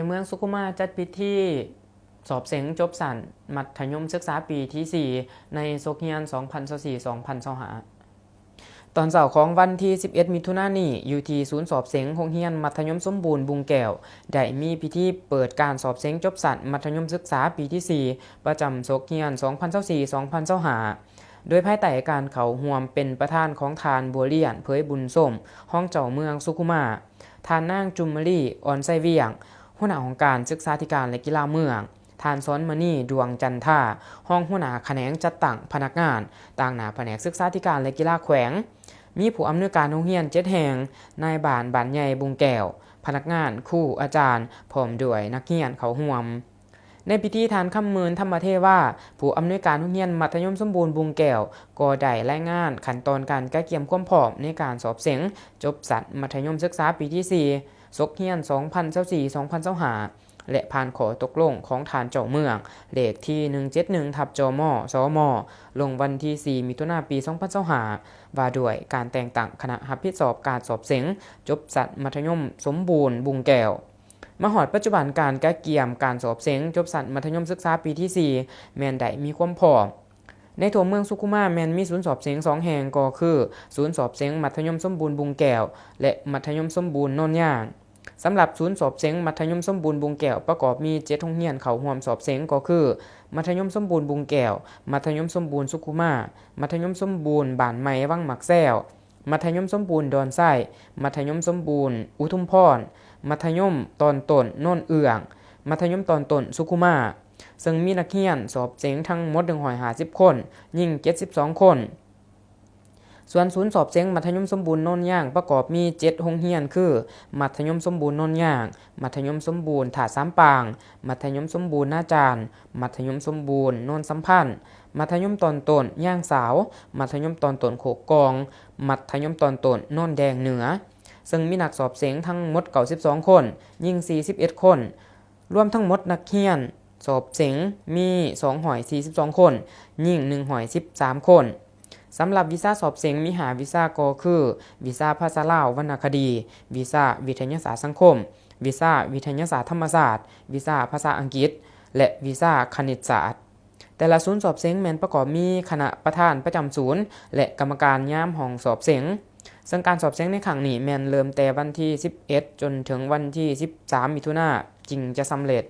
เมืองสุขุมาจัดพิธีสอบเส็งจบสันมัธยมศึกษาปีที่ 4 ในโซเฮียน 2024-2025 ตอนเช้าของวันที่ 11 มิถุนายนนี้อยู่ที่ศูนย์สอบเส็งโรงเรียนมัธยมสมบูรณ์บุงแก้วได้มีพิธีเปิดการสอบเส็งจบสันมัธยมศึกษาปีที่ 4 ประจำโซเฮียน 2024-2025 โดยภายใต้การเข้าร่วมเป็นประธานของทานบัวเลียนเผยบุญส้มห้องเจ้าเมืองสุขุมาทานนางจุมมลีอ่อนไซเวียงหัวหน้าของการศึกษาธิการและกีฬาเมืองทานซ้อนมณีดวงจันท่าห้องหัวหน้าแขนงจัดตั้งพนักงานต่างหน้าแผนกศึกษาธิการและกีฬาแขวงมีผู้อำนวยการโรงเรียน7 แห่งนายบ้านใหญ่บุงแก้วพนักงานครูอาจารย์พร้อมด้วยนักเรียนเข้าร่วมในพิธีทานค่ำมืนธรรมเทวาผู้อำนวยการโรงเรียนมัธยมสมบูรณ์บุงแก้วก็ได้รายงานขั้นตอนการใกล้เคียงความพร้อมในการสอบเส็งจบสันมัธยมศึกษาปีที่ 4ซกเฮียน 2024-2025 และผ่านขอตกลงของฐานเจ้าเมืองเลขที่ 171 ทับจม สม ลงวันที่ 4 มิถุนายน ปี 2025 ว่าด้วยการแต่งตั้งคณะรับผิดชอบการสอบเส็งจบสันมัธยมสมบูรณ์บุงแก้วมาฮอดปัจจุบันการใกล้เคียงการสอบเส็งจบสันมัธยมศึกษาปีที่ 4 แม่นได้มีความพร้อมในตัวเมืองสุขุมาแม่นมีศูนย์สอบเส็ง2 แห่งก็คือศูนย์สอบเส็งมัธยมสมบูรณ์บุงแก้วและมัธยมสมบูรณ์โนนย่างสำหรับศูนย์สอบเส็งมัธยมสมบูรณ์บุงแก้วประกอบมี7โรงเรียนเข้าร่วมสอบเส็งก็คือมัธยมสมบูรณ์บุงแก้วมัธยมสมบูรณ์สุขุมามัธยมสมบูรณ์บ้านใหม่วังหมักแซวมัธยมสมบูรณ์ดอนไส้มัธยมสมบูรณ์อุทุมพรมัธยมตอนต้นโน่นเอืองมัธยมตอนต้นสุขุมาซึ่งมีนักเรียนสอบเส็งทั้งหมด150 คนยิ่ง72 คนส่วนศูนย์สอบเส็งมัธยมสมบูรณ์โนนย่างประกอบมี7โรงเรียนคือมัธยมสมบูรณ์โนนย่างมัธยมสมบูรณ์ถาดสามปางมัธยมสมบูรณ์หน้าจานมัธยมสมบูรณ์โนนสัมพันธ์มัธยมตอนต้นย่างสาวมัธยมตอนต้นโขกกองมัธยมตอนต้นโนนแดงเหนือซึ่งมีนักสอบเส็งทั้งหมด92 คนยิ่ง41 คนรวมทั้งหมดนักเรียนสอบเส็งมี242 คนยิ่ง113 คนสำหรับวีซ่าสอบเส็งมี5วีซ่าก็คือวีซ่าภาษาลาววรรณคดีวีซ่าวิทยาศาสตร์สังคมวีซ่าวิทยาศาสตร์ธรรมศาสตร์วีซ่าภาษาอังกฤษและวีซ่าคณิตศาสตร์แต่ละศูนย์สอบเส็งแม่นประกอบมีคณะประธานประจำศูนย์และกรรมการยามห้องสอบเส็งซึ่งการสอบเส็งในครั้งนี้แม่นเริ่มแต่วันที่11จนถึงวันที่13 มิถุนายนจึงจะสำเร็จ